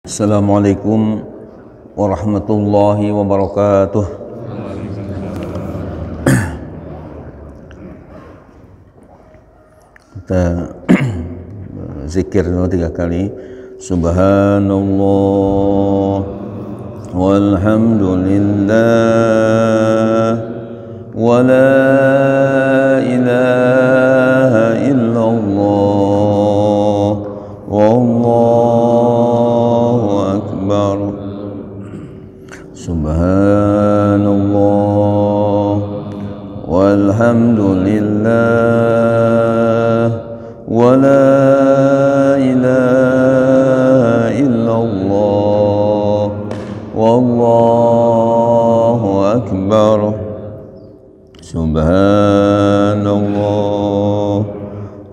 Assalamualaikum warahmatullahi wabarakatuh. Kita zikir 3 kali. Subhanallah walhamdulillah wa la ilaha illallah wallahu akbar. Subhanallah walhamdulillah wa la ilaha illallah wallahu akbar. Subhanallah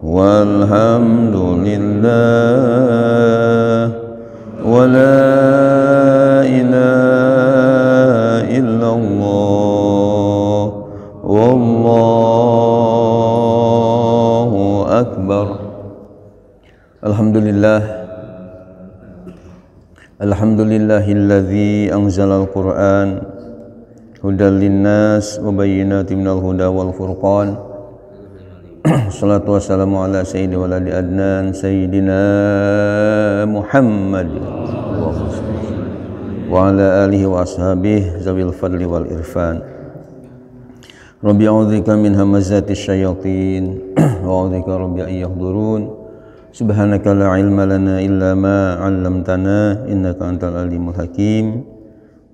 walhamdulillah wa la ilaha illallah wallahu akbar. Alhamdulillahilladzi anzalal Qur'an hudan linnas wa bayyinatin minal huda wal furqan. Salatu wassalamu ala sayyidi waladi adnan sayyidina Muhammad wa ala alihi wa ashabihi zawil fadli wal irfan. Rabbi a'udzika min hamazati syayatin wa a'udzika rabbi an yahdurun. Subhanaka la ilma lana illa ma 'allamtana innaka antal alimul hakim.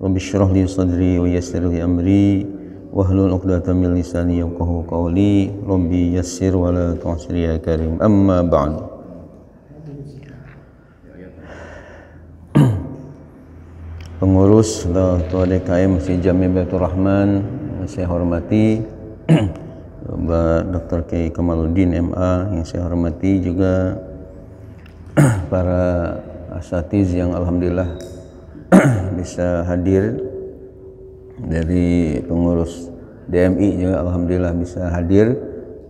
Rabbi shrah li sadri wa yassir li amri wahlul 'uqdatam min lisani yafqahu qawli. Rabbi yassir wa la tu'sir ya karim. Amma ba'd. Pengurus Ketua DKM Masjid Jami Baitur Rahman yang saya hormati, Bapak Dr. Kiai Kamaluddin MA yang saya hormati, juga para asatiz yang alhamdulillah bisa hadir, dari pengurus DMI juga alhamdulillah bisa hadir,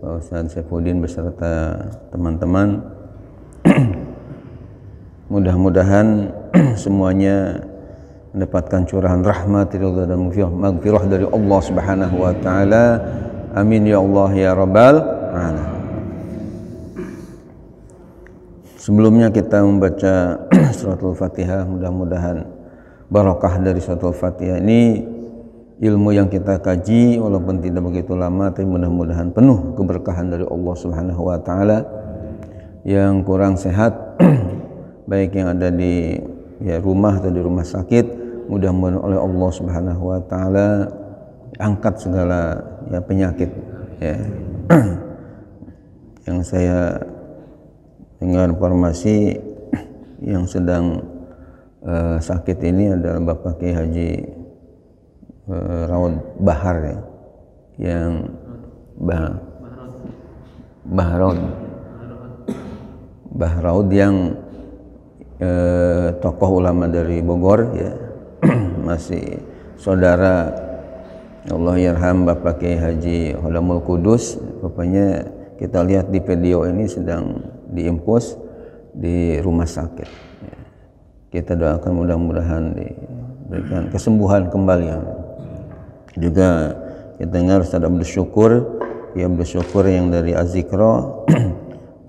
Pak Ustadz Saifuddin beserta teman-teman. Mudah-mudahan semuanya mendapatkan curahan rahmat, ridha dan maghfirah dari Allah Subhanahu wa taala. Amin ya Allah ya rabbal alamin. Sebelumnya kita membaca suratul Fatihah. Mudah-mudahan barakah dari suratul Fatihah ini, ilmu yang kita kaji walaupun tidak begitu lama, tapi mudah-mudahan penuh keberkahan dari Allah Subhanahu wa taala. Yang kurang sehat baik yang ada di rumah atau di rumah sakit, mudah-mudahan oleh Allah Subhanahu wa taala angkat segala penyakit yang saya dengar informasi yang sedang sakit ini adalah Bapak Kiai Haji Raud Bahar yang Bahraud yang tokoh ulama dari Bogor masih saudara Allah yarham Bapak Kiai Haji Hodamul Kudus. Pokoknya kita lihat di video ini sedang diimpus di rumah sakit. Kita doakan mudah-mudahan diberikan kesembuhan kembali. Juga kita dengar Ustaz Abdul Syukur yang dari Azikro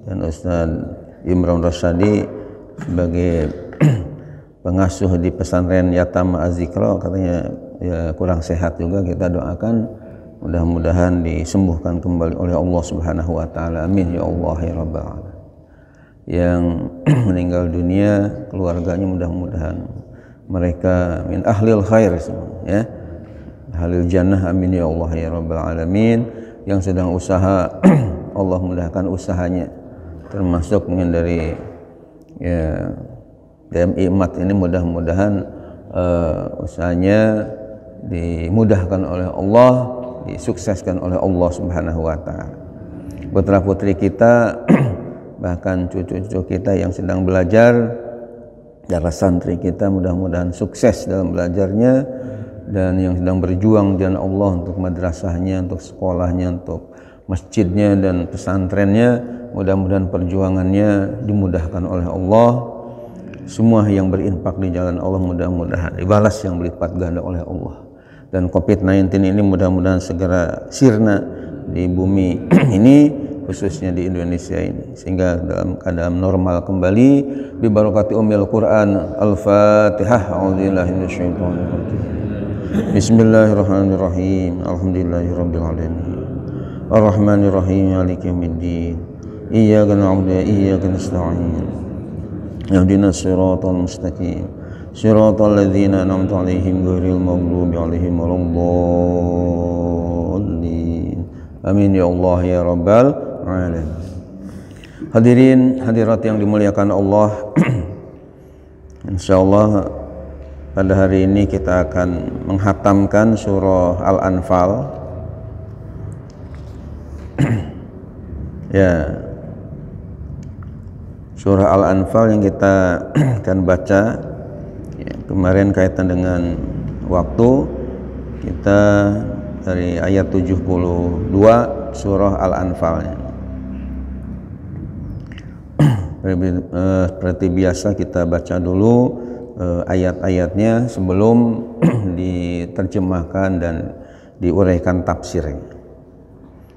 dan Ustaz Imran Rasyadi sebagai pengasuh di pesantren Yatama Azikro, katanya kurang sehat juga. Kita doakan mudah-mudahan disembuhkan kembali oleh Allah Subhanahu wa taala. Amin ya Allah ya rabbal alamin. Yang meninggal dunia, keluarganya mudah-mudahan mereka min ahlil khair semua, ahlil jannah. Amin ya Allah ya rabbal alamin. Yang sedang usaha Allah mudahkan usahanya, termasuk mungkin dari DMI Mat ini, mudah-mudahan usahanya dimudahkan oleh Allah, disukseskan oleh Allah Subhanahu wa taala. Putra-putri kita bahkan cucu-cucu kita yang sedang belajar, para santri kita mudah-mudahan sukses dalam belajarnya, dan yang sedang berjuang di jalan Allah untuk madrasahnya, untuk sekolahnya, untuk masjidnya dan pesantrennya, mudah-mudahan perjuangannya dimudahkan oleh Allah. semua yang berinfak di jalan Allah mudah-mudahan dibalas yang berlipat ganda oleh Allah. Dan COVID-19 ini mudah-mudahan segera sirna di bumi ini, khususnya di Indonesia ini, sehingga dalam keadaan normal kembali bi barakati ummil Quran. Al-Fatihah. A'udzubillahi minasyaitonir rajim. Bismillahirrahmanirrahim. Alhamdulillahirabbil alamin. Ar-Rahmanirrahim. Maliki yaumiddin. Iyyaka na'budu wa iyyaka nasta'in. Ihdinas siratal mustaqim. Siratal ladzina an'amta 'alaihim ghairil maghdubi 'alaihim waladdallin. Amin ya Allah ya rabbal alamin. Hadirin hadirat yang dimuliakan Allah, insyaallah pada hari ini kita akan menghatamkan surah Al-Anfal. Ya, surah Al-Anfal yang kita akan baca ya, kemarin kaitan dengan waktu kita dari ayat 72 surah Al-Anfal. Seperti biasa kita baca dulu ayat-ayatnya sebelum diterjemahkan dan diuraikan tafsirnya.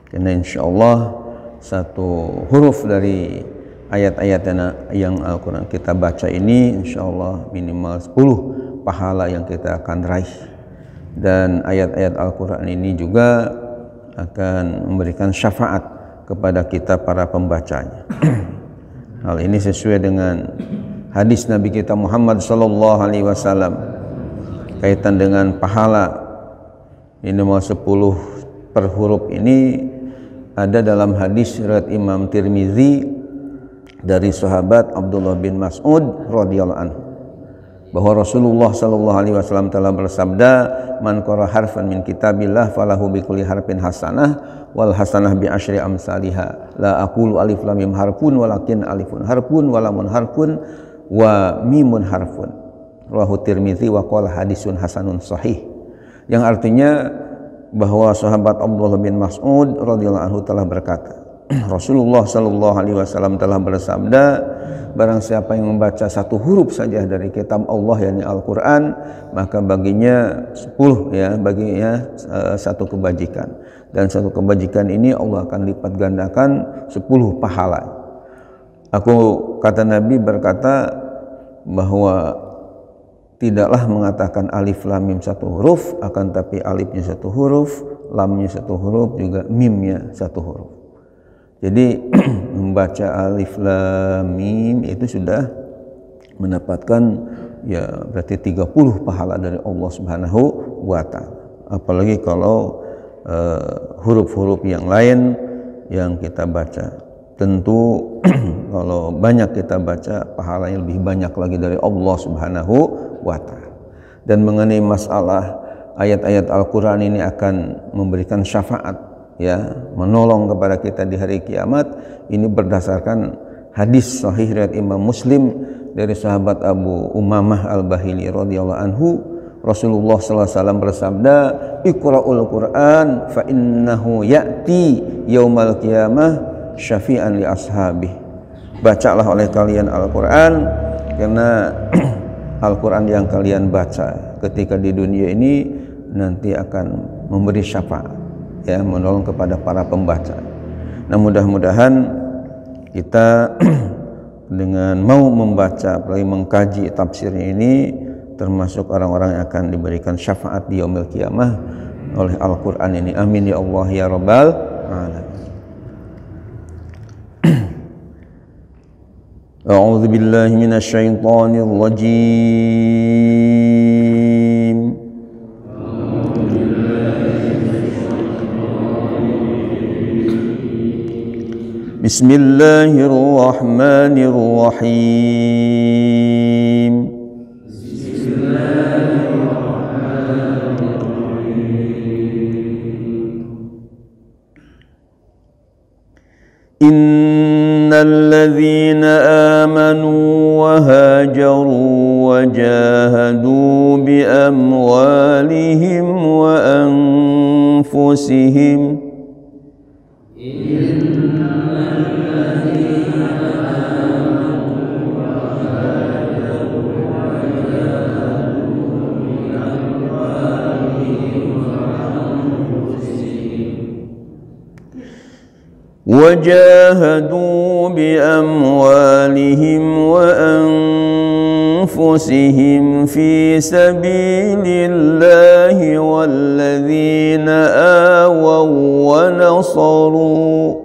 Karena insyaallah satu huruf dari ayat-ayat yang Al-Quran kita baca ini insyaallah minimal 10 pahala yang kita akan raih. Dan ayat-ayat Al-Quran ini juga akan memberikan syafaat kepada kita para pembacanya. Hal ini sesuai dengan hadis Nabi kita Muhammad sallallahu alaihi wasallam kaitan dengan pahala minimal 10 per huruf ini. Ada dalam hadis riwayat Imam Tirmizi dari sahabat Abdullah bin Mas'ud radhiyallahu anhu bahwa Rasulullah sallallahu alaihi wasallam telah bersabda, man qara harfan min kitabillah falahu bi kulli harfin hasanah wal hasanah bi asyri amsalihha. La aqulu alif lam mim harfun walakin alifun harfun wa lamun harfun wa mimun harfun. Rawahu Tirmizi wa qala hadisun hasanun sahih. Yang artinya bahwa sahabat Abdullah bin Mas'ud radhiyallahu anhu telah berkata, Rasulullah sallallahu alaihi wasallam telah bersabda, barang siapa yang membaca satu huruf saja dari kitab Allah yakni Al-Qur'an, maka baginya 10 ya, baginya satu kebajikan. Dan satu kebajikan ini Allah akan lipat gandakan 10 pahala. Kata Nabi berkata bahwa tidaklah mengatakan alif lam mim satu huruf, akan tapi alifnya satu huruf, lamnya satu huruf, juga mimnya satu huruf. Jadi membaca alif lam mim itu sudah mendapatkan ya berarti 30 pahala dari Allah Subhanahu wa taala. Apalagi kalau huruf-huruf yang lain yang kita baca. Tentu kalau banyak kita baca pahalanya lebih banyak lagi dari Allah Subhanahu wa taala. Dan mengenai masalah ayat-ayat Al-Qur'an ini akan memberikan syafaat ya, menolong kepada kita di hari kiamat, ini berdasarkan hadis sahih riwayat Imam Muslim dari sahabat Abu Umamah Al-Bahili radhiyallahu anhu. Rasulullah sallallahu alaihi wasallam bersabda, "Iqra'ul Qur'an fa innahu ya'ti yaumal qiyamah syafi'an li ashabi." Bacalah oleh kalian Al-Qur'an, karena Al-Quran yang kalian baca ketika di dunia ini nanti akan memberi syafaat ya, menolong kepada para pembaca. Nah, mudah-mudahan kita dengan mau membaca apalagi mengkaji tafsirnya ini termasuk orang-orang yang akan diberikan syafaat di yaumil qiyamah oleh Al-Quran ini. Amin ya Allah ya rabbal alamin. A'udzu billahi minasy syaithanir rajim. Bismillahirrahmanirrahim. الذين آمنوا وهاجروا وجاهدوا بأموالهم وأنفسهم وجاهدوا بأموالهم وأنفسهم في سبيل الله والذين آووا ونصروا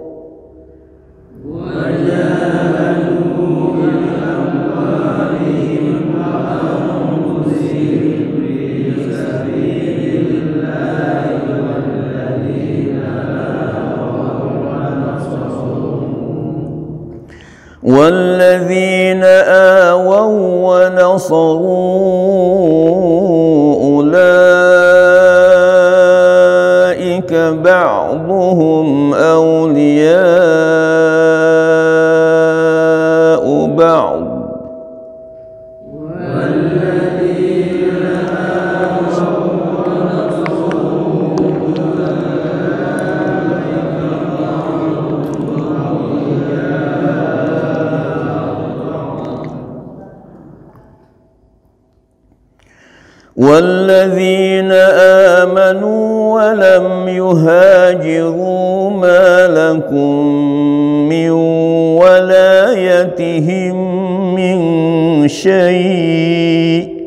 والذين آووا ونصروا أولئك بعضهم أولياء بعض والذين آمنوا ولم يهاجروا ما لكم من ولايتهم من شيء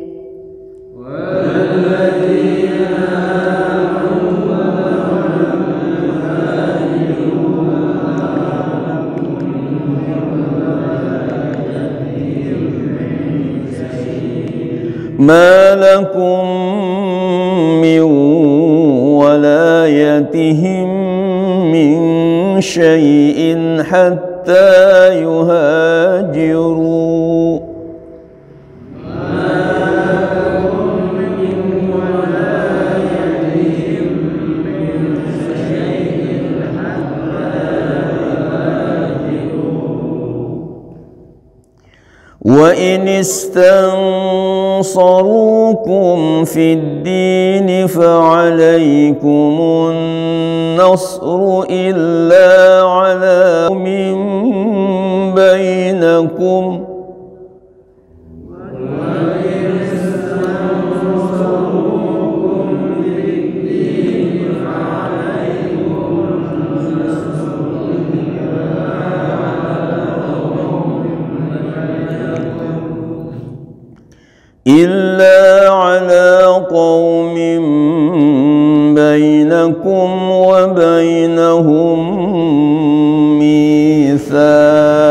ما لكم من ولايتهم من شيء حتى يهاجروا وإن استنصروكم في الدين فعليكم النصر إلا على قوم بينكم إلا على قوم بينكم وبينهم ميثاق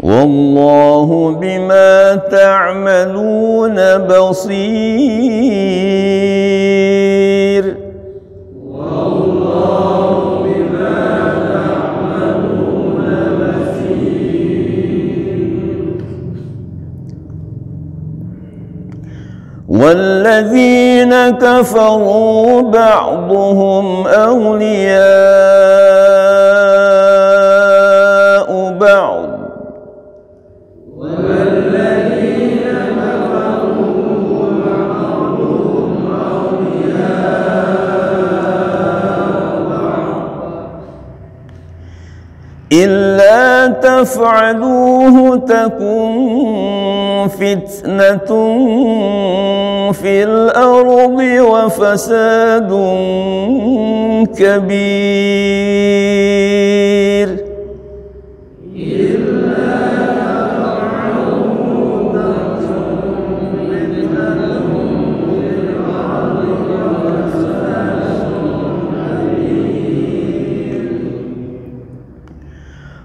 والله بما تعملون بصير والله بما تعملون بصير والذين كفروا بعضهم أولياء بعض إلا تفعلوه تكن فتنة في الأرض وفساد كبير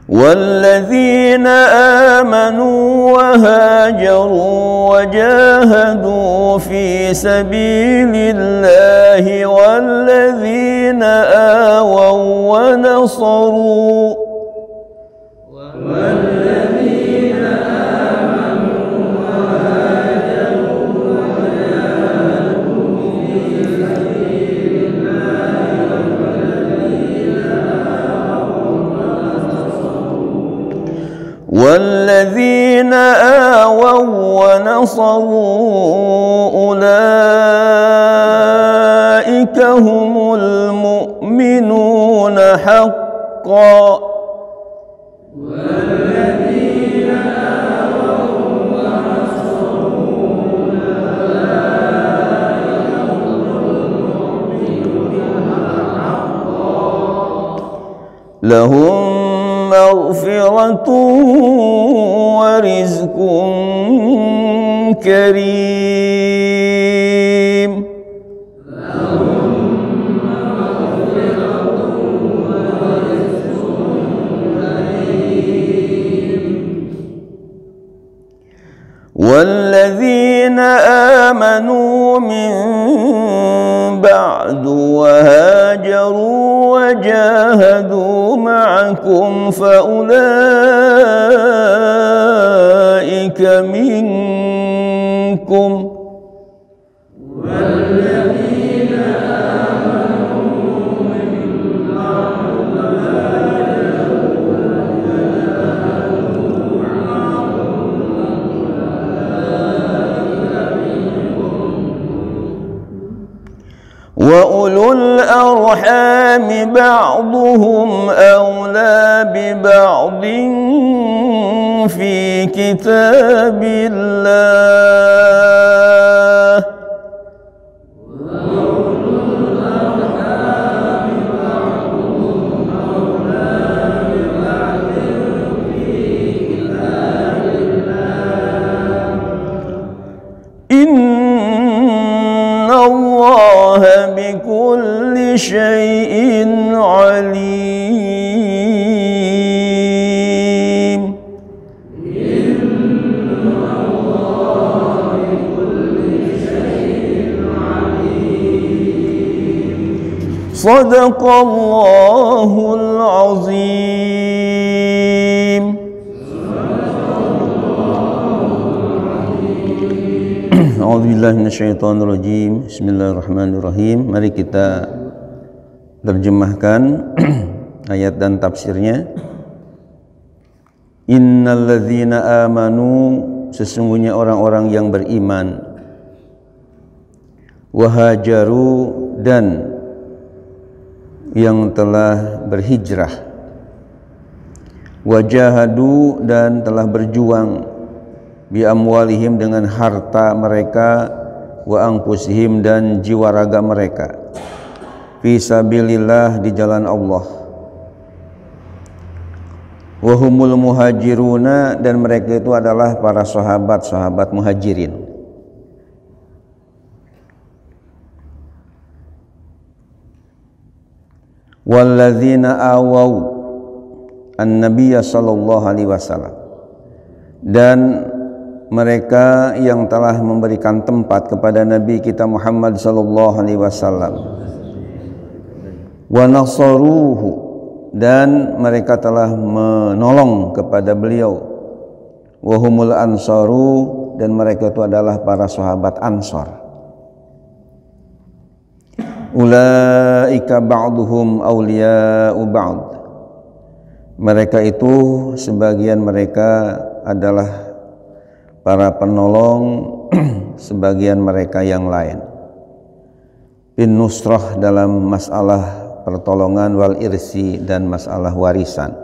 والذين آمنوا وهاجروا وجاهدوا في سبيل الله والذين آووا ونصروا والذين آووا ونصروا أولئك هم المؤمنون حقا lahum maghfiratun wa rizqun karim. والذين آمنوا من بعد وهاجروا وجاهدوا معكم فأولئك منكم والذين آمنوا من بعد وأولو الأرحام بعضهم أولى ببعض في كتاب الله وأولو الأرحام بعضهم أولى ببعض في كتاب الله إن الله بكل شيء عليم. إن الله بكل شيء عليم. صدق الله العظيم. A'udzubillahi minasyaitonirrajim. Bismillahirrahmanirrahim. Mari kita terjemahkan ayat dan tafsirnya. Innalladzina amanu, sesungguhnya orang-orang yang beriman, wahajaru, dan yang telah berhijrah, wajahadu, dan telah berjuang, bi amwalihim, dengan harta mereka, wa anfusihim, dan jiwa raga mereka, fi sabilillah, di jalan Allah, wa humul muhajiruna, dan mereka itu adalah para sahabat muhajirin. Walladzina awau an-nabiyya sallallahu alaihi wasallam, dan mereka yang telah memberikan tempat kepada Nabi kita Muhammad sallallahu alaihi wasallam, wa nasaruhu, dan mereka telah menolong kepada beliau, wa humul ansaru, dan mereka itu adalah para sahabat Ansar. Ulaika ba'duhum awliya'u ba'd, mereka itu sebagian mereka adalah para penolong sebagian mereka yang lain. Bin nusrah, dalam masalah pertolongan, wal irsi, dan masalah warisan.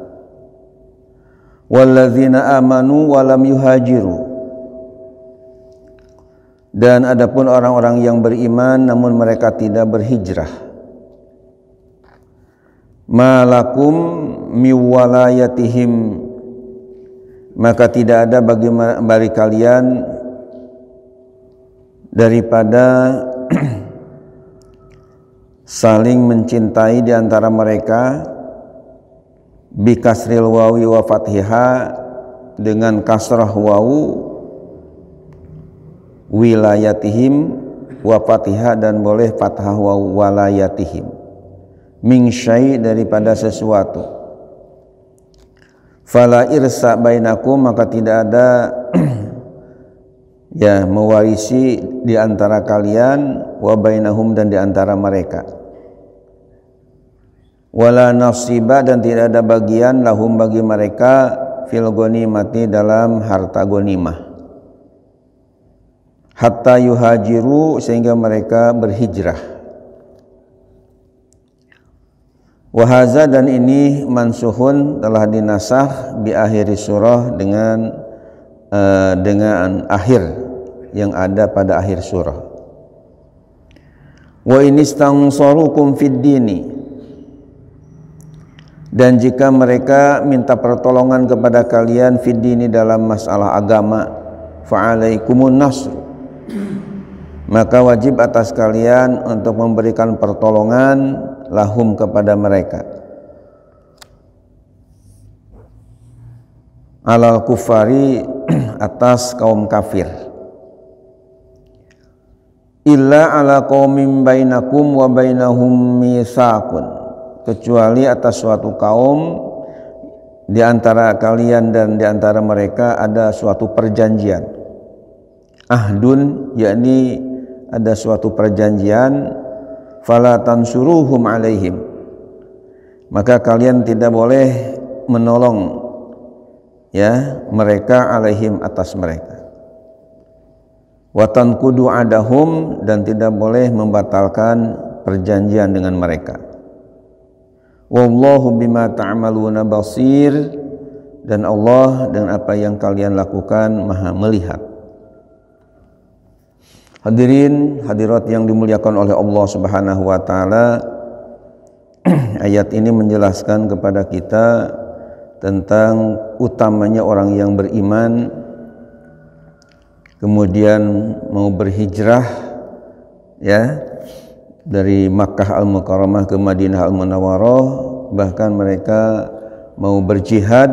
Walladzina amanu wa lam yuhajiru, dan adapun orang-orang yang beriman namun mereka tidak berhijrah. Malakum miwalayatihim, maka tidak ada bagi kalian daripada saling mencintai di antara mereka, bi kasril wawi wa fathiha, dengan kasrah wawu, wilayatihim wa fathiha, dan boleh fathah wawu, walayatihim, min syai', daripada sesuatu. Fala irsa bainakum, maka tidak ada ya mewarisi di antara kalian, wa bainahum, dan di antara mereka. Wala nasiba, dan tidak ada bagian, lahum, bagi mereka, fil ghanimati, dalam harta ghanimah. Hatta yuhajiru, sehingga mereka berhijrah. Wahaza, dan ini mansuhun, telah dinasah, bi akhiri surah, dengan akhir yang ada pada akhir surah. Wa inistansarukum fid dini, Dan jika mereka minta pertolongan kepada kalian fid dini dalam masalah agama, fa'alaikumun nasr, maka wajib atas kalian untuk memberikan pertolongan lahum kepada mereka, alal kufari atas kaum kafir, illa ala qaumin bainakum wa bainahum mitsaqun, kecuali atas suatu kaum di antara kalian dan di antara mereka ada suatu perjanjian. Ahdun, yakni ada suatu perjanjian. Fala tansuruhum alaihim, maka kalian tidak boleh menolong ya mereka alaihim atas mereka. Wa tanqudu adahum, dan tidak boleh membatalkan perjanjian dengan mereka. Wallahu bima ta'maluna basir, dan Allah dengan apa yang kalian lakukan Maha melihat. Hadirin hadirat yang dimuliakan oleh Allah Subhanahu wa taala, ayat ini menjelaskan kepada kita tentang utamanya orang yang beriman kemudian mau berhijrah ya dari Makkah Al-Mukarramah ke Madinah Al-Munawwarah, bahkan mereka mau berjihad,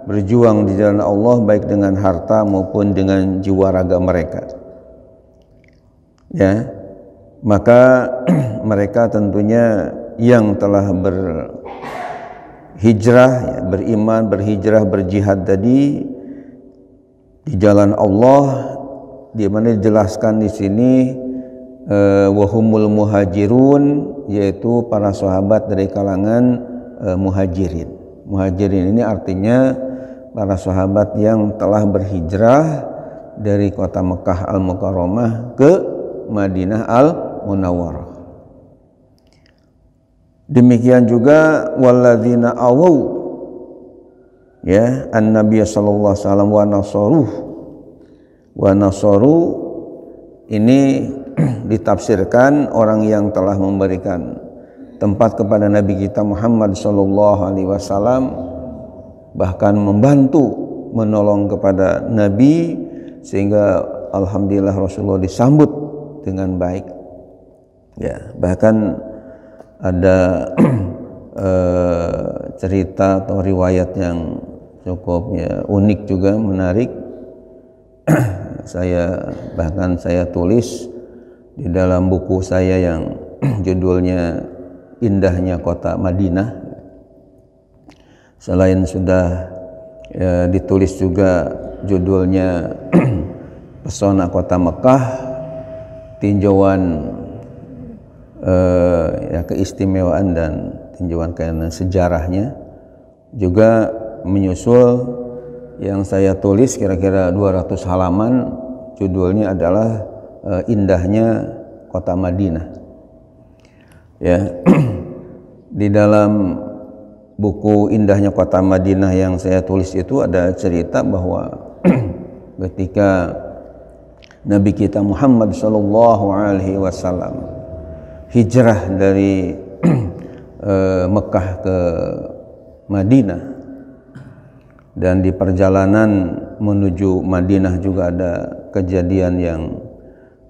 berjuang di jalan Allah baik dengan harta maupun dengan jiwa raga mereka. Ya, maka mereka tentunya yang telah berhijrah, ya, beriman, berhijrah, berjihad tadi di jalan Allah, di mana dijelaskan di sini wahumul muhajirun, yaitu para sahabat dari kalangan muhajirin. Muhajirin ini artinya para sahabat yang telah berhijrah dari kota Mekah Al-Mukarramah ke Madinah Al-Munawwarah. Demikian juga walladzina awaw ya an-nabiy sallallahu alaihi wasallam wa nasaru, ini ditafsirkan orang yang telah memberikan tempat kepada Nabi kita Muhammad sallallahu alaihi wasallam, bahkan membantu menolong kepada Nabi sehingga alhamdulillah Rasulullah disambut dengan baik. Ya, bahkan ada cerita atau riwayat yang cukup ya unik juga, menarik. saya tulis di dalam buku saya yang judulnya Indahnya Kota Madinah. Selain sudah ditulis juga judulnya Pesona Kota Mekah, tinjauan keistimewaan dan tinjauan karena sejarahnya, juga menyusul yang saya tulis kira-kira 200 halaman, judulnya adalah Indahnya Kota Madinah. Ya, di dalam buku Indahnya Kota Madinah yang saya tulis itu ada cerita bahwa ketika Nabi kita Muhammad sallallahu alaihi wasallam hijrah dari Mekah ke Madinah, dan di perjalanan menuju Madinah juga ada kejadian yang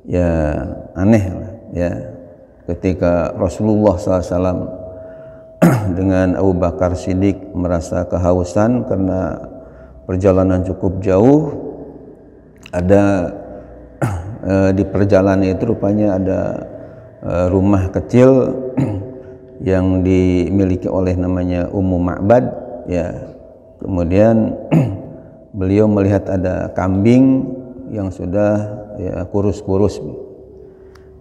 ya aneh ya, ketika Rasulullah SAW dengan Abu Bakar Siddiq merasa kehausan karena perjalanan cukup jauh. Ada di perjalanan itu rupanya ada rumah kecil yang dimiliki oleh namanya Ummu Ma'bad ya. Kemudian beliau melihat ada kambing yang sudah ya kurus-kurus.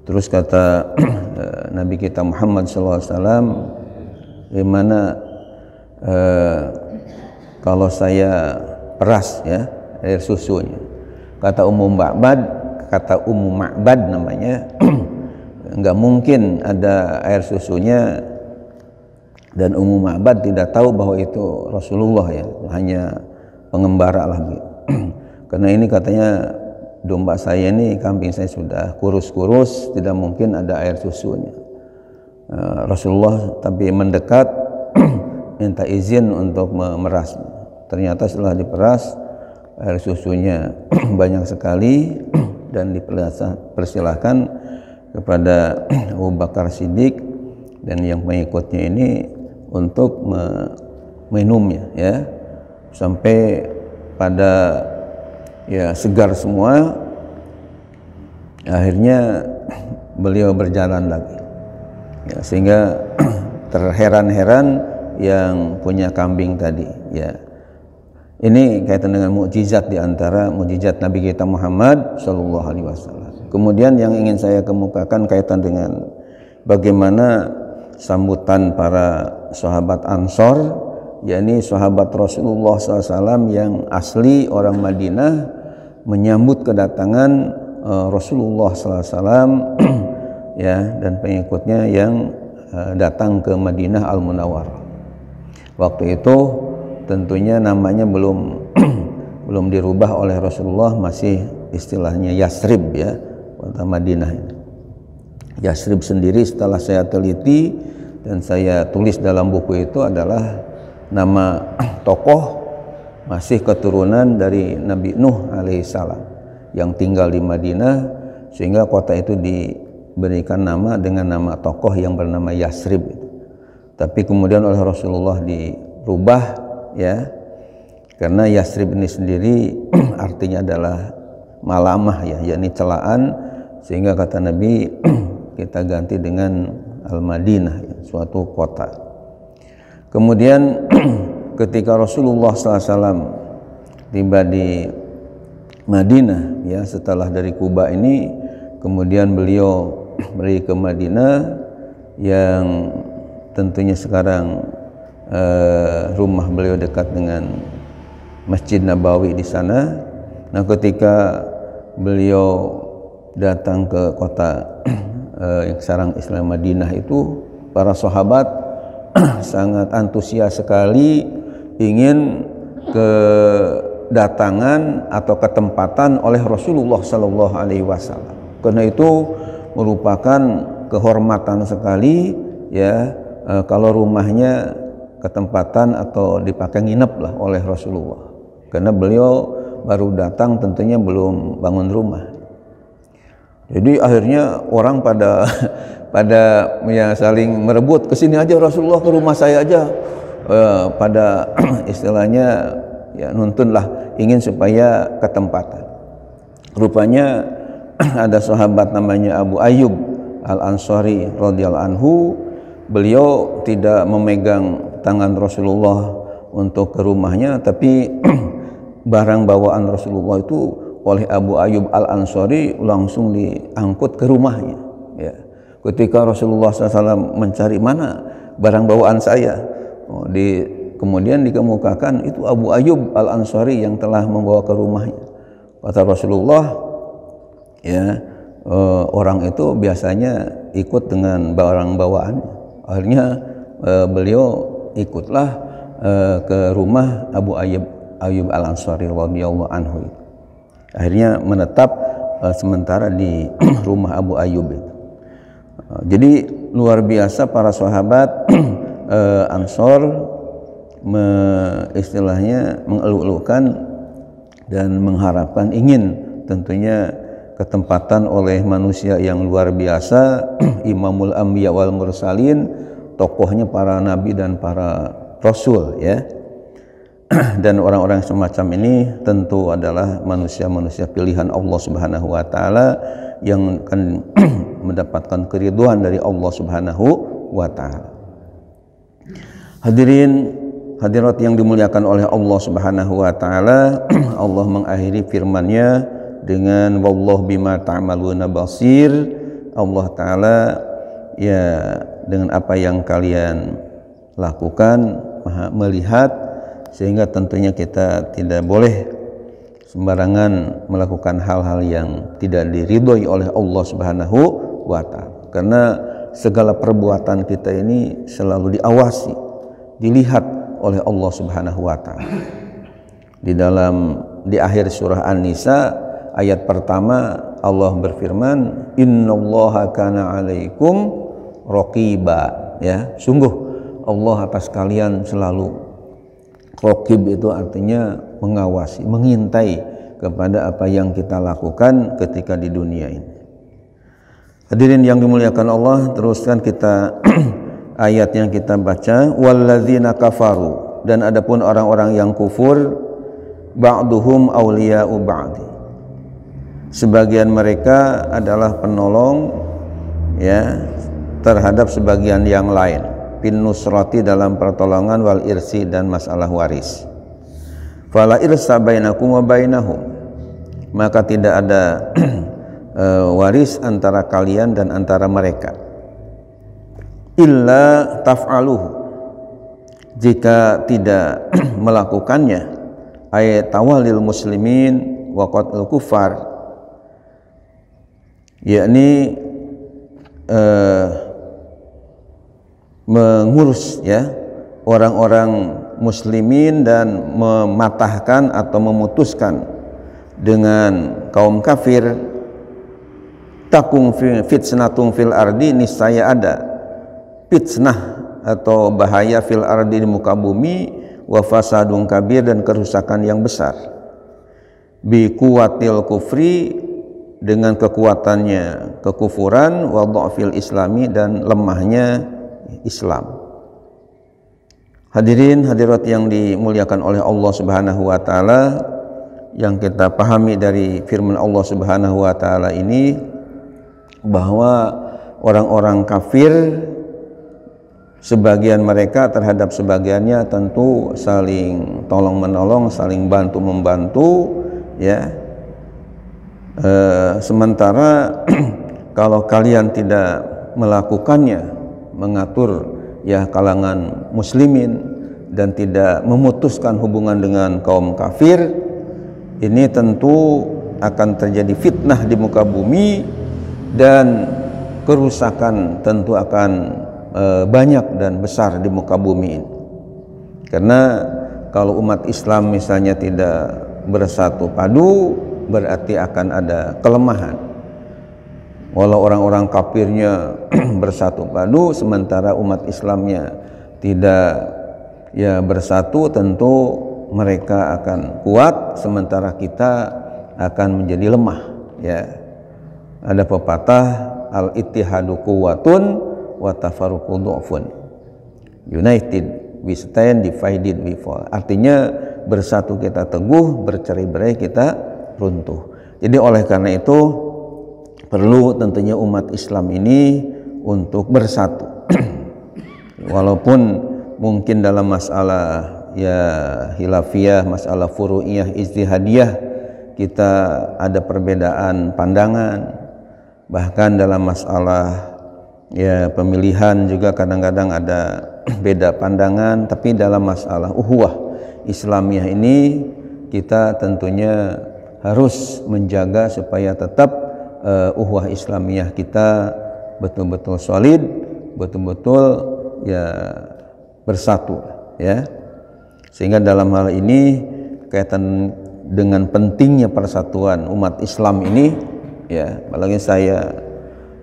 Terus kata Nabi kita Muhammad SAW, gimana kalau saya peras ya air susunya? Kata Ummu Ma'bad namanya, enggak mungkin ada air susunya. Dan Ummu Ma'bad tidak tahu bahwa itu Rasulullah ya, hanya pengembara lah gitu. Karena ini katanya domba saya ini, kambing saya sudah kurus-kurus, tidak mungkin ada air susunya. Rasulullah tapi mendekat minta izin untuk memeras. Ternyata setelah diperas air susunya banyak sekali dan dipersilahkan kepada Abu Bakar Siddiq dan yang pengikutnya ini untuk minumnya, ya, sampai pada ya segar semua. Akhirnya beliau berjalan lagi, ya, sehingga terheran-heran yang punya kambing tadi, ya. Ini kaitan dengan mukjizat di antara mukjizat Nabi kita Muhammad Shallallahu Alaihi Wasallam. Kemudian yang ingin saya kemukakan kaitan dengan bagaimana sambutan para sahabat Ansor, yakni sahabat Rasulullah SAW yang asli orang Madinah menyambut kedatangan Rasulullah SAW ya, dan pengikutnya yang datang ke Madinah Al-Munawwarah. Waktu itu tentunya namanya belum dirubah oleh Rasulullah, masih istilahnya Yasrib, ya, kota Madinah ini. Yasrib sendiri setelah saya teliti dan saya tulis dalam buku itu adalah nama tokoh masih keturunan dari Nabi Nuh alaihissalam yang tinggal di Madinah, sehingga kota itu diberikan nama dengan nama tokoh yang bernama Yasrib. Tapi kemudian oleh Rasulullah dirubah, ya, karena Yasrib ini sendiri artinya adalah malamah, ya, yakni celaan, sehingga kata Nabi kita ganti dengan Al-Madinah, ya, suatu kota. Kemudian ketika Rasulullah SAW tiba di Madinah, ya, setelah dari Kuba ini, kemudian beliau pergi ke Madinah yang tentunya sekarang rumah beliau dekat dengan Masjid Nabawi di sana. Nah, ketika beliau datang ke kota yang sekarang Islam Madinah itu, para sahabat sangat antusias sekali ingin kedatangan atau ketempatan oleh Rasulullah Sallallahu Alaihi Wasallam. Karena itu merupakan kehormatan sekali, ya, kalau rumahnya ketempatan atau dipakai nginep lah oleh Rasulullah. Karena beliau baru datang, tentunya belum bangun rumah. Jadi akhirnya orang pada ya saling merebut, kesini aja Rasulullah, ke rumah saya aja, pada istilahnya ya nuntunlah, ingin supaya ketempatan. Rupanya ada sahabat namanya Abu Ayyub Al-Ansari radhiyallahu anhu, beliau tidak memegang tangan Rasulullah untuk ke rumahnya, tapi barang bawaan Rasulullah itu oleh Abu Ayyub Al-Ansari langsung diangkut ke rumahnya, ya. Ketika Rasulullah SAW mencari mana barang bawaan saya, kemudian dikemukakan itu Abu Ayyub Al-Ansari yang telah membawa ke rumahnya. Kata Rasulullah, ya, orang itu biasanya ikut dengan barang bawaannya. Akhirnya beliau ikutlah ke rumah Abu Ayyub Al-Ansari radhiyallahu anhu. Akhirnya menetap sementara di rumah Abu Ayyub itu. Jadi luar biasa para sahabat Ansor istilahnya mengeluk-elukan dan mengharapkan, ingin tentunya ketempatan oleh manusia yang luar biasa, Imamul Anbiya wal Mursalin, tokohnya para nabi dan para rasul, ya. Dan orang-orang semacam ini tentu adalah manusia-manusia pilihan Allah Subhanahu wa taala yang akan mendapatkan keridhaan dari Allah Subhanahu wa taala. Hadirin hadirat yang dimuliakan oleh Allah Subhanahu wa taala, Allah mengakhiri firman-Nya dengan wallahu bima ta'maluna basir. Allah taala, ya, dengan apa yang kalian lakukan Maha melihat, sehingga tentunya kita tidak boleh sembarangan melakukan hal-hal yang tidak diridhoi oleh Allah Subhanahu wa taala. Karena segala perbuatan kita ini selalu diawasi, dilihat oleh Allah Subhanahu wa taala. Di akhir surah An-Nisa ayat pertama Allah berfirman, innallaha kana 'alaikum raqiba, ya, sungguh Allah atas kalian selalu. Raqib itu artinya mengawasi, mengintai kepada apa yang kita lakukan ketika di dunia ini. Hadirin yang dimuliakan Allah, teruskan kita ayat yang kita baca, walladzina kafaru, dan adapun orang-orang yang kufur, ba'duhum awliya'u ba'di, sebagian mereka adalah penolong ya terhadap sebagian yang lain, bin nusrati dalam pertolongan, wal irsi dan masalah waris. Fala irsa bainakum wa bainahum, maka tidak ada waris antara kalian dan antara mereka, illa taf'aluhu, jika tidak melakukannya, ay tawalil muslimin wa qatlul kufar, yakni mengurus ya orang-orang muslimin dan mematahkan atau memutuskan dengan kaum kafir. Takum fitnatung fil ardi, niscaya ada fitnah atau bahaya fil ardi di muka bumi, wa fasadun kabir, dan kerusakan yang besar. Bi kuwatil kufri, dengan kekuatannya kekufuran, wa dha'fil islami, dan lemahnya Islam. Hadirin hadirat yang dimuliakan oleh Allah Subhanahu wa taala, yang kita pahami dari firman Allah Subhanahu wa taala ini bahwa orang-orang kafir sebagian mereka terhadap sebagiannya tentu saling tolong menolong, saling bantu membantu ya. Sementara kalau kalian tidak melakukannya, mengatur ya kalangan muslimin dan tidak memutuskan hubungan dengan kaum kafir, ini tentu akan terjadi fitnah di muka bumi dan kerusakan tentu akan banyak dan besar di muka bumi ini. Karena kalau umat Islam misalnya tidak bersatu padu, berarti akan ada kelemahan. Walau orang-orang kafirnya bersatu padu, sementara umat Islamnya tidak ya bersatu, tentu mereka akan kuat, sementara kita akan menjadi lemah ya. Ada pepatah, al-ittihadu quwwatun wa tafarruqu dha'fun. United we stand, divided we fall. Artinya bersatu kita teguh, bercerai-berai kita runtuh. Jadi oleh karena itu perlu tentunya umat Islam ini untuk bersatu. Walaupun mungkin dalam masalah ya khilafiyah, masalah furu'iyah, ijtihadiyah, kita ada perbedaan pandangan. Bahkan dalam masalah ya pemilihan juga kadang-kadang ada beda pandangan, tapi dalam masalah uhuwah Islamiyah ini kita tentunya harus menjaga supaya tetap uhuwah Islamiyah kita betul-betul solid, betul-betul ya bersatu ya. Sehingga dalam hal ini kaitan dengan pentingnya persatuan umat Islam ini ya, apalagi saya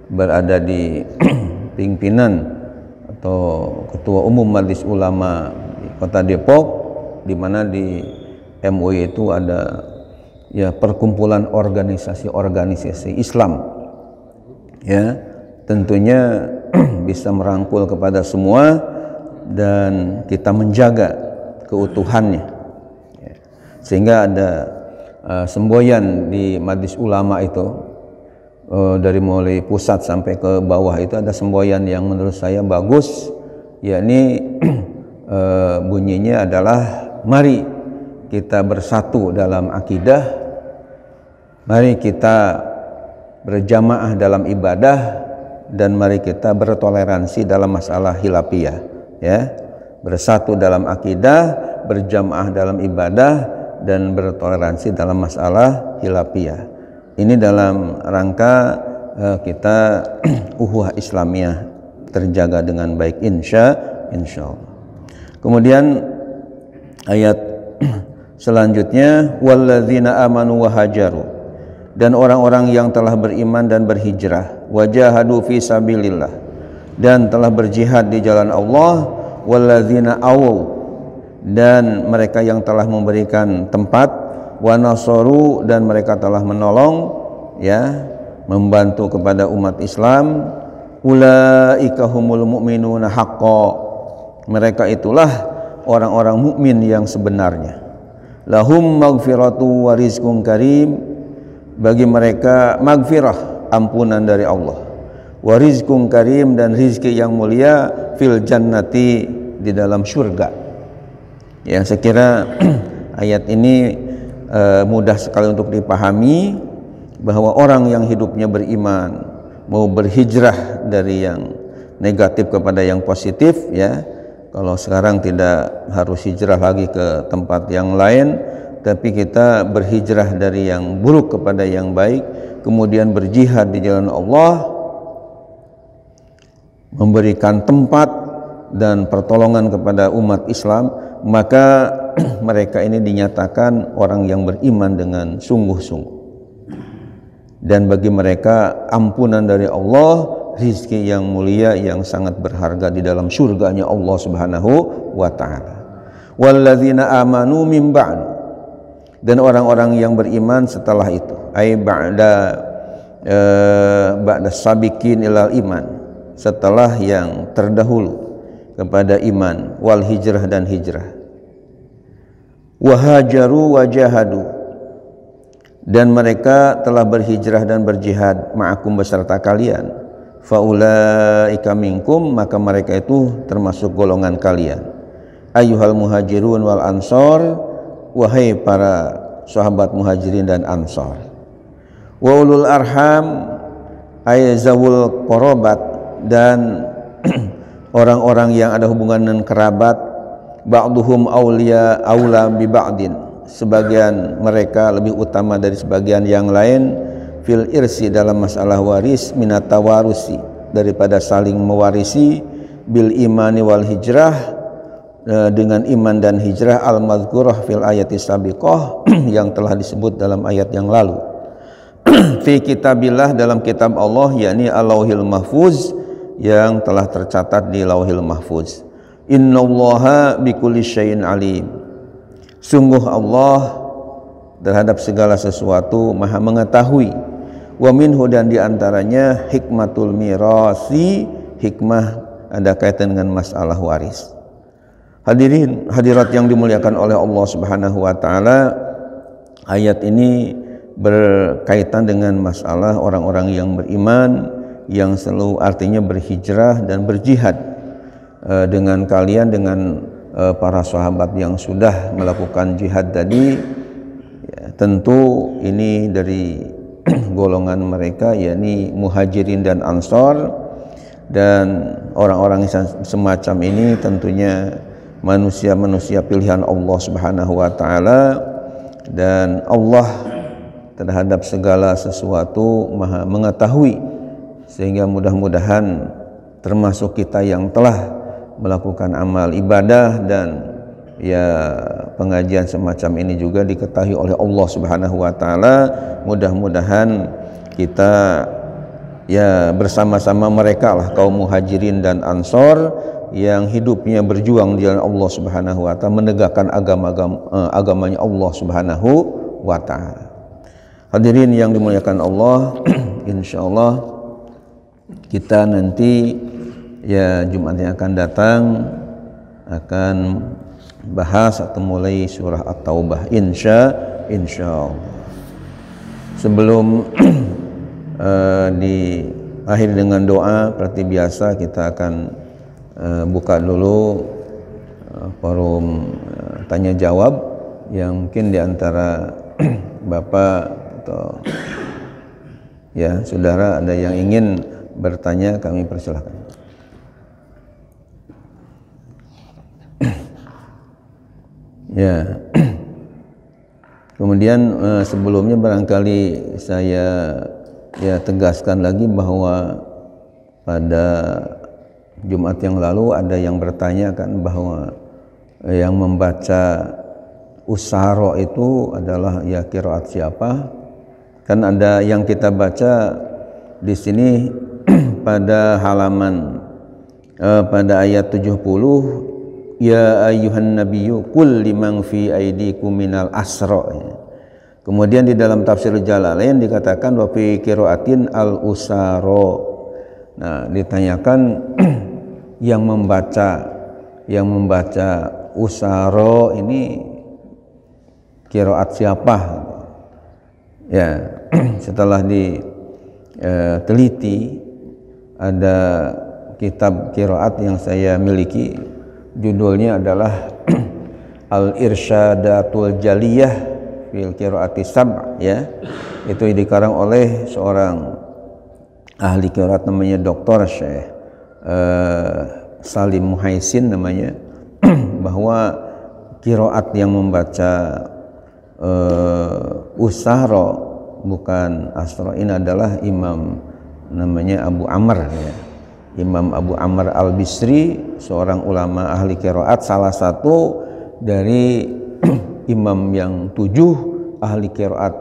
berada di pimpinan atau ketua umum Majelis Ulama di Kota Depok, di mana di MUI itu ada ya perkumpulan organisasi-organisasi Islam ya, tentunya bisa merangkul kepada semua dan kita menjaga keutuhannya ya. Sehingga ada semboyan di Majelis Ulama itu, dari mulai pusat sampai ke bawah itu ada semboyan yang menurut saya bagus, yakni bunyinya adalah mari kita bersatu dalam akidah, mari kita berjamaah dalam ibadah, dan mari kita bertoleransi dalam masalah khilafiyah ya. Bersatu dalam akidah, berjamaah dalam ibadah, dan bertoleransi dalam masalah khilafiyah. Ini dalam rangka kita uhuwah Islamiyah terjaga dengan baik insya Allah. Kemudian ayat selanjutnya, walladzina amanu wa hajaru, dan orang-orang yang telah beriman dan berhijrah, wajahadu fi sabilillah, dan telah berjihad di jalan Allah, walladzina awaw, dan mereka yang telah memberikan tempat, wa nasaru, dan mereka telah menolong, ya, membantu kepada umat Islam, ulaika humul mu'minuna haqqan, mereka itulah orang-orang mukmin yang sebenarnya. Lahum maghfiratu wa rizqun karim, bagi mereka maghfirah, ampunan dari Allah, wa rizqun karim, dan rizki yang mulia, fil jannati, di dalam surga. Ya, saya kira ayat ini mudah sekali untuk dipahami, bahwa orang yang hidupnya beriman mau berhijrah dari yang negatif kepada yang positif, ya. Kalau sekarang tidak harus hijrah lagi ke tempat yang lain, tapi kita berhijrah dari yang buruk kepada yang baik, kemudian berjihad di jalan Allah, memberikan tempat dan pertolongan kepada umat Islam, maka mereka ini dinyatakan orang yang beriman dengan sungguh-sungguh. Dan bagi mereka ampunan dari Allah, rizki yang mulia yang sangat berharga di dalam surganya Allah Subhanahu wa ta'ala. Walladzina amanu min ba'du, dan orang-orang yang beriman setelah itu, ai ba'da sabiqin ilal iman, setelah yang terdahulu kepada iman, wal hijrah, dan hijrah, wahajaru wajahadu, dan mereka telah berhijrah dan berjihad, ma'akum, beserta kalian, faulaika minkum, maka mereka itu termasuk golongan kalian, ayyuhal muhajirun wal ansor, wahai para sahabat muhajirin dan ansor, wa ulul arham, ay zawul qarabat, dan orang-orang yang ada hubungan dengan kerabat, ba'duhum awliya aula bi ba'din, sebagian mereka lebih utama dari sebagian yang lain, fil irsi, dalam masalah waris, minat tawarusi, daripada saling mewarisi, bil imani wal hijrah, dengan iman dan hijrah, al madhkurah fil ayati sabiqah, yang telah disebut dalam ayat yang lalu, fi kitabillah, dalam kitab Allah, yakni al-lauhil mahfuz, yang telah tercatat di lauhil mahfuz. Innallaha bikulli syai'in alim, sungguh Allah terhadap segala sesuatu maha mengetahui. Wa minhu, dan diantaranya hikmatul mirasi, hikmah ada kaitan dengan masalah waris. Hadirin hadirat yang dimuliakan oleh Allah Subhanahu wa ta'ala, ayat ini berkaitan dengan masalah orang-orang yang beriman, yang selalu artinya berhijrah dan berjihad dengan kalian, dengan para sahabat yang sudah melakukan jihad tadi, ya, tentu ini dari golongan mereka, yakni muhajirin dan ansor, dan orang-orang semacam ini tentunya manusia-manusia pilihan Allah Subhanahu wa ta'ala, dan Allah terhadap segala sesuatu maha mengetahui, sehingga mudah-mudahan termasuk kita yang telah melakukan amal ibadah dan ya pengajian semacam ini juga diketahui oleh Allah Subhanahu wa ta'ala. Mudah-mudahan kita ya bersama-sama mereka lah, kaum muhajirin dan ansor, yang hidupnya berjuang di jalan Allah Subhanahu wa ta'ala, menegakkan agamanya Allah Subhanahu wa ta'ala. Hadirin yang dimuliakan Allah, insyaallah kita nanti ya Jumat yang akan datang akan bahas atau mulai surah At-Taubah, insyaallah. Sebelum diakhiri dengan doa, seperti biasa kita akan buka dulu forum tanya jawab, yang mungkin diantara Bapak atau ya saudara ada yang ingin bertanya, kami persilahkan. Ya. Kemudian sebelumnya barangkali saya ya tegaskan lagi bahwa pada Jumat yang lalu ada yang bertanya kan bahwa yang membaca usaro itu adalah ya qiraat siapa? Kan ada yang kita baca di sini pada halaman pada ayat 70 ya ayyuhan nabiyyu qul liman fi aydikum minal asra. Kemudian di dalam tafsir Jalalain dikatakan wa fi qiraatin al usara. Nah, ditanyakan yang membaca usara ini qiraat siapa? Ya, setelah diteliti ada kitab qiraat yang saya miliki, judulnya adalah Al-Irsyadatul Jaliyah fil Qiraati Sab', ya. Itu dikarang oleh seorang ahli qiraat namanya Dr. Syekh Salim Muhaisin namanya, bahwa qiraat yang membaca usara bukan asra ini adalah imam namanya Abu Amr, ya. Imam Abu Amr Al-Bisri, seorang ulama ahli qiraat, salah satu dari imam yang 7, ahli qiraat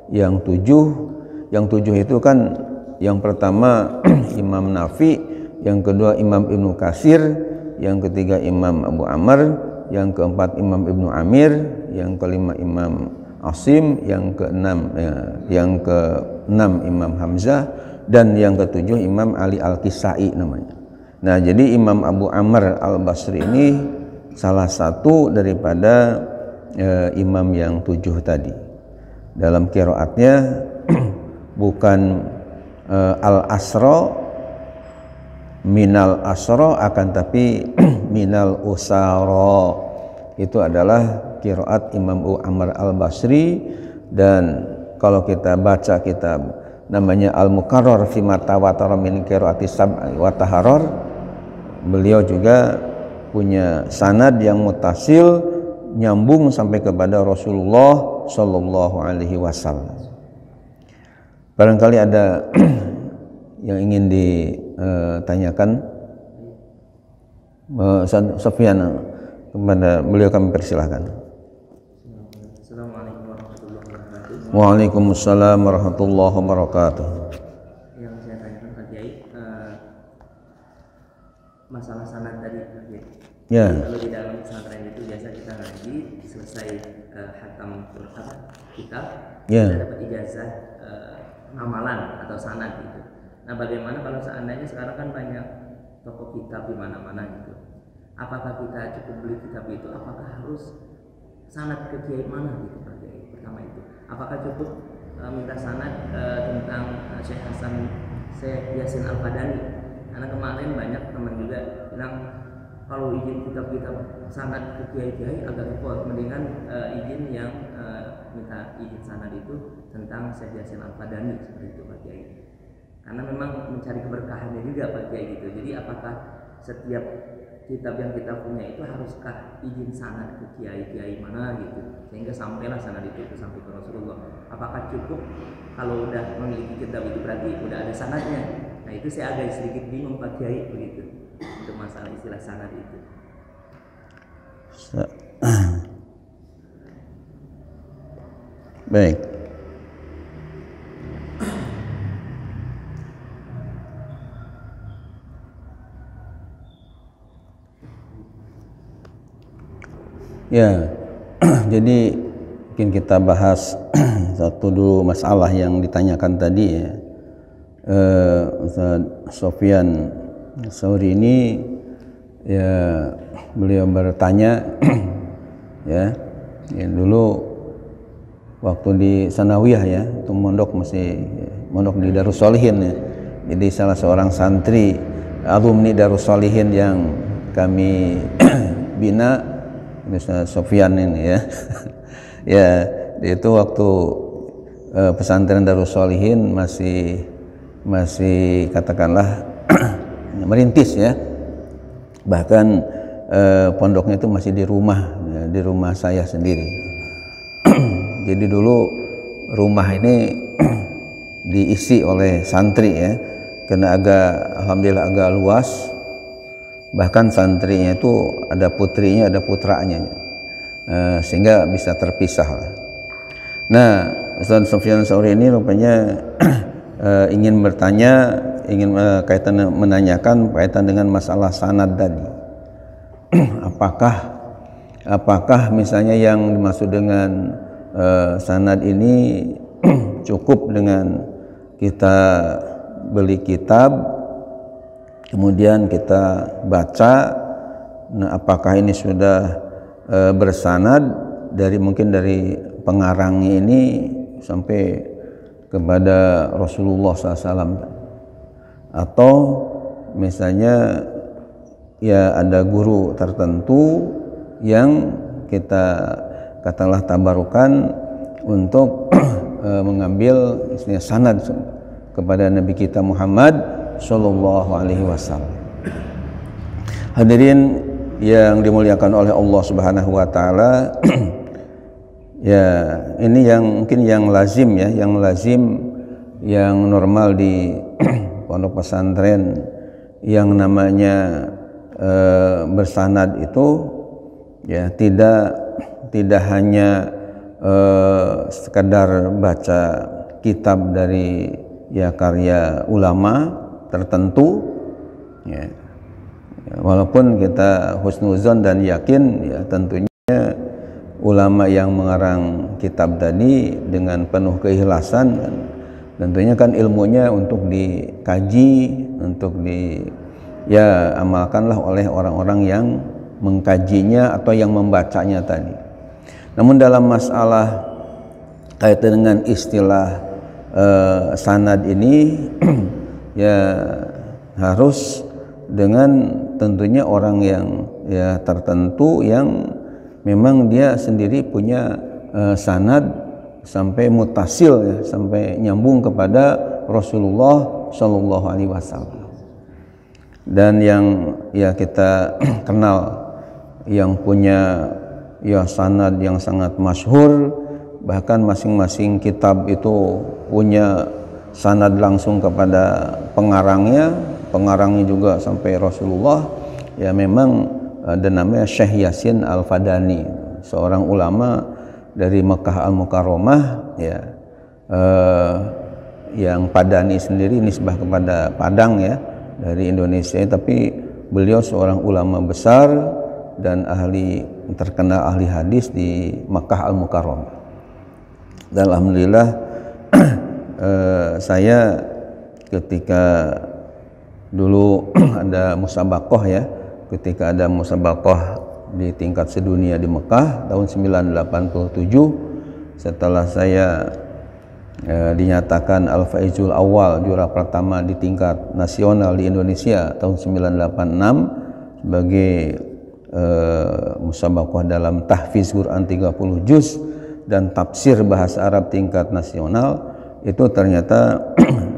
yang 7. Yang 7 itu kan yang pertama Imam Nafi, yang kedua Imam Ibnu Katsir, yang ketiga Imam Abu Amr, yang keempat Imam Ibnu Amir, yang kelima Imam Asim, yang keenam Imam Hamzah, dan yang ketujuh Imam Ali Al-Kisai namanya. Nah, jadi Imam Abu Amr Al-Basri ini salah satu daripada imam yang 7 tadi. Dalam qiraatnya bukan al-asra minal asra, akan tapi minal usara. Itu adalah qiraat Imam Abu Amr Al-Basri. Dan kalau kita baca kitab namanya Al-Mukarrar fi ma tawatara min qiraati sab'i wa taharrar, beliau juga punya sanad yang mutasil, nyambung sampai kepada Rasulullah Shallallahu Alaihi Wasallam. Barangkali ada yang ingin ditanyakan, Sofyan, kepada beliau kami persilahkan. Assalamualaikum warahmatullahi wabarakatuh. Waalaikumsalam warahmatullahi wabarakatuh. Yang saya tanyakan Pak Kiai, masalah sanad tadi Pak Kiai. Ya. Kalau di dalam pesantren itu biasa kita ngaji selesai khatam Quran kitab, Ya. kita dapat ijazah amalan atau sanad gitu. Nah, bagaimana kalau seandainya sekarang kan banyak toko kitab di mana-mana gitu. Apakah kita cukup beli kitab itu? Apakah harus sanad ke kiai mana gitu Pak Kiai? Pertama itu, apakah cukup minta sanad tentang Syekh Yasin Al-Fadani? Karena kemarin banyak teman juga bilang kalau izin kitab-kitab sanad ke kiai-kiai agak repot, mendingan izin yang minta izin sanad itu tentang Syekh Yasin Al-Fadani, seperti itu Pak Kiai. Karena memang mencari keberkahannya juga Pak Kiai gitu. Jadi apakah setiap kitab yang kita punya itu haruskah izin sanad ke kiai-kiai mana gitu, sehingga sampailah sanad itu sampai ke Rasulullah? Apakah cukup kalau udah memiliki kitab itu berarti udah ada sanadnya? Nah, itu saya agak sedikit bingung Pak Kiai begitu untuk masalah istilah sanad itu. Baik. Ya, jadi mungkin kita bahas satu dulu masalah yang ditanyakan tadi, ya. Ustaz Sofyan Sauri ini, ya, beliau bertanya ya dulu waktu di Sanawiyah, ya, itu masih mondok di Darus Sholihin, ya. Jadi salah seorang santri alumni Darus Sholihin yang kami bina, Ustaz Sofyan ini, ya. Ya, itu waktu pesantren Darus Sholihin masih katakanlah merintis, ya. Bahkan pondoknya itu masih di rumah, ya, di rumah saya sendiri. Jadi dulu rumah ini diisi oleh santri, ya, karena alhamdulillah agak luas. Bahkan santrinya itu ada putrinya, ada putranya, sehingga bisa terpisah lah. Nah, Ustaz Sofyan Sauri ini rupanya ingin menanyakan kaitan dengan masalah sanad tadi. apakah misalnya yang dimaksud dengan sanad ini cukup dengan kita beli kitab kemudian kita baca, nah apakah ini sudah bersanad mungkin dari pengarangnya ini sampai kepada Rasulullah SAW, atau misalnya ya ada guru tertentu yang kita katakanlah tabarukan untuk mengambil istilahnya sanad kepada Nabi kita Muhammad Shallallahu Alaihi Wasallam. Hadirin yang dimuliakan oleh Allah Subhanahu Wa Taala, ya ini yang mungkin yang lazim ya, yang normal di pondok pesantren yang namanya bersanad itu ya tidak hanya sekadar baca kitab dari ya karya ulama tertentu ya. Walaupun kita husnuzon dan yakin ya tentunya ulama yang mengarang kitab tadi dengan penuh keikhlasan dan tentunya kan ilmunya untuk dikaji, untuk amalkanlah oleh orang-orang yang mengkajinya atau yang membacanya tadi. Namun dalam masalah kaitan dengan istilah sanad ini ya harus dengan tentunya orang yang ya tertentu yang memang dia sendiri punya sanad sampai mutasil ya, sampai nyambung kepada Rasulullah Shallallahu Alaihi Wasallam. Dan yang ya kita kenal yang punya ya sanad yang sangat masyhur, bahkan masing-masing kitab itu punya sanad langsung kepada pengarangnya juga sampai Rasulullah, ya memang ada namanya Syekh Yasin Al-Fadani, seorang ulama dari Mekah Al-Mukarramah ya, yang Padani sendiri nisbah kepada Padang ya, dari Indonesia, tapi beliau seorang ulama besar dan terkenal ahli hadis di Mekah Al-Mukarramah. Dan alhamdulillah saya ketika dulu ada musabaqah ya, ketika ada musabaqah di tingkat sedunia di Mekah tahun 1987, setelah saya dinyatakan Al-Faizul Awal, juara pertama di tingkat nasional di Indonesia tahun 1986 sebagai musabaqah dalam tahfiz Quran 30 juz dan tafsir bahasa Arab tingkat nasional, itu ternyata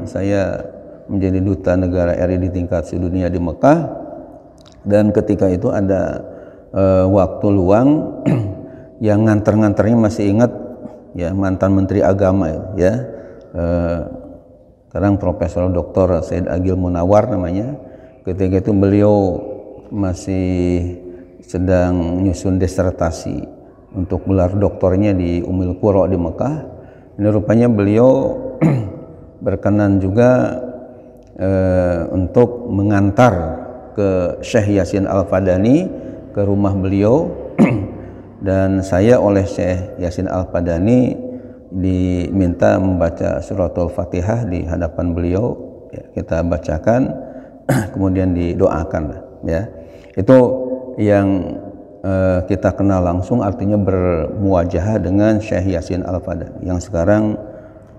saya menjadi duta negara RI di tingkat sedunia di Mekah. Dan ketika itu ada waktu luang yang nganter-nganternya masih ingat ya, mantan Menteri Agama ya, sekarang Profesor Dr. Said Agil Munawar namanya. Ketika itu beliau masih sedang nyusun disertasi untuk gelar doktornya di Ummul Qura di Mekah. Ini rupanya beliau berkenan juga untuk mengantar ke Syekh Yasin Al-Fadani ke rumah beliau dan saya oleh Syekh Yasin Al-Fadani diminta membaca suratul Fatihah di hadapan beliau ya, kita bacakan kemudian didoakan ya. Itu yang kita kenal langsung, artinya bermuwajahah dengan Syekh Yasin Al-Fadani yang sekarang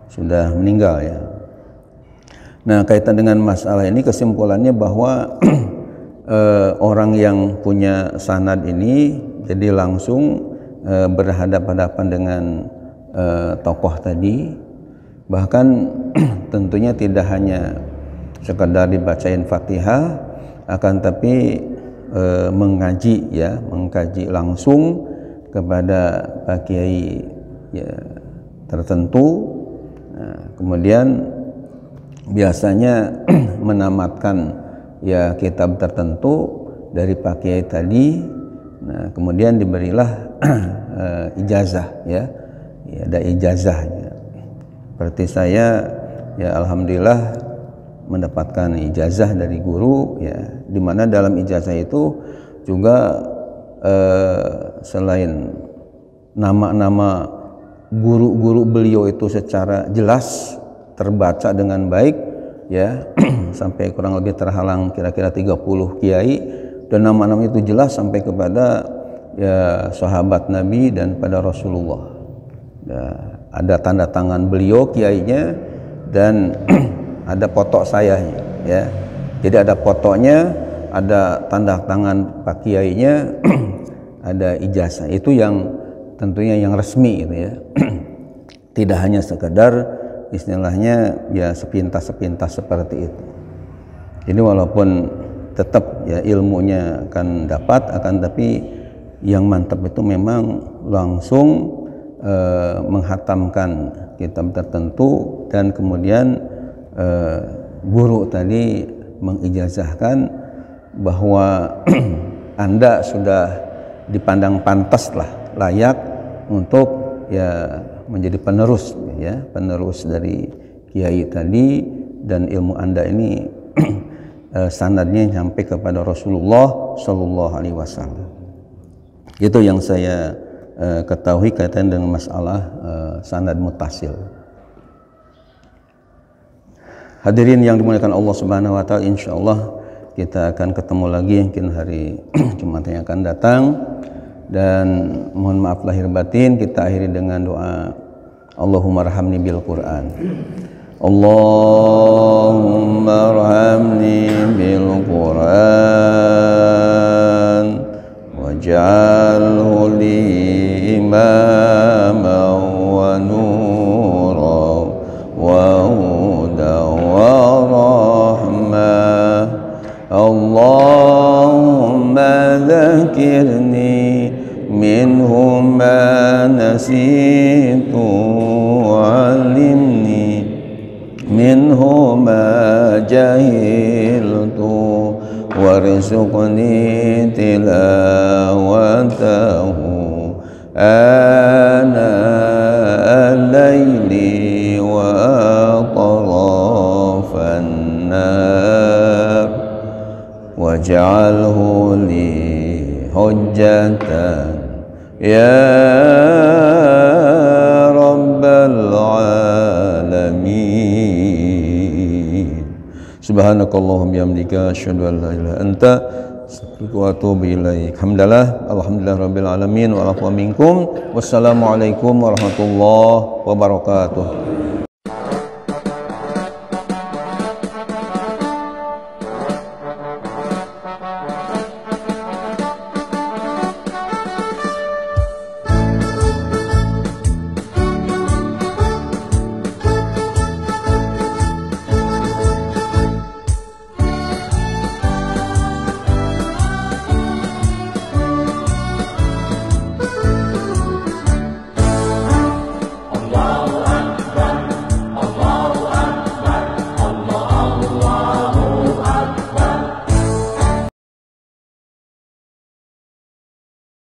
sudah meninggal ya. Nah, kaitan dengan masalah ini kesimpulannya bahwa orang yang punya sanad ini jadi langsung berhadapan-hadapan dengan tokoh tadi, bahkan tentunya tidak hanya sekedar dibacain Fatihah, akan tapi mengkaji langsung kepada Pak Kiai ya, tertentu. Nah, kemudian biasanya menamatkan ya kitab tertentu dari Pak Kiai tadi. Nah, kemudian diberilah ijazah ya, ada ijazahnya. Seperti saya ya alhamdulillah mendapatkan ijazah dari guru ya, di mana dalam ijazah itu juga selain nama-nama guru-guru beliau itu secara jelas terbaca dengan baik ya sampai kurang lebih terhalang kira-kira 30 kiai, dan nama-nama itu jelas sampai kepada ya sahabat Nabi dan pada Rasulullah. Ya, ada tanda tangan beliau kiainya dan ada foto saya ya. Jadi ada fotonya, ada tanda tangan Pak Kiainya, ada ijazah. Itu yang tentunya yang resmi gitu ya. Tidak hanya sekedar istilahnya ya sepintas-sepintas seperti itu. Jadi walaupun tetap ya ilmunya akan dapat, akan tapi yang mantap itu memang langsung menghatamkan kitab tertentu, dan kemudian guru tadi mengijazahkan bahwa Anda sudah dipandang pantas lah, layak untuk ya menjadi penerus ya, penerus dari kiai tadi, dan ilmu Anda ini sanadnya sampai kepada Rasulullah Shallallahu Alaihi Wasallam. Itu yang saya ketahui kaitan dengan masalah sanad muttasil. Hadirin yang dimuliakan Allah Subhanahu wa taala, insyaallah kita akan ketemu lagi mungkin hari Jumat yang akan datang, dan mohon maaf lahir batin. Kita akhiri dengan doa Allahumma arhamni bil Quran. Allahumma arhamni bil Quran waj'alhu li imaman wa nuran wa Allahumma dzakirni minhu ma nasitu wa'allimni minhu ma jahiltu warzuqni tilawatahu ana al-laili wa atrafan nar waj'alhu li hujjatan ya rabbal alamin. Subhanakallahumma bihamdika asyhadu an la ilaha illa anta astaghfiruka wa atubu ilaik. Alhamdulillah rabbil alamin wa afu minkum. Wassalamualaikum warahmatullahi wabarakatuh.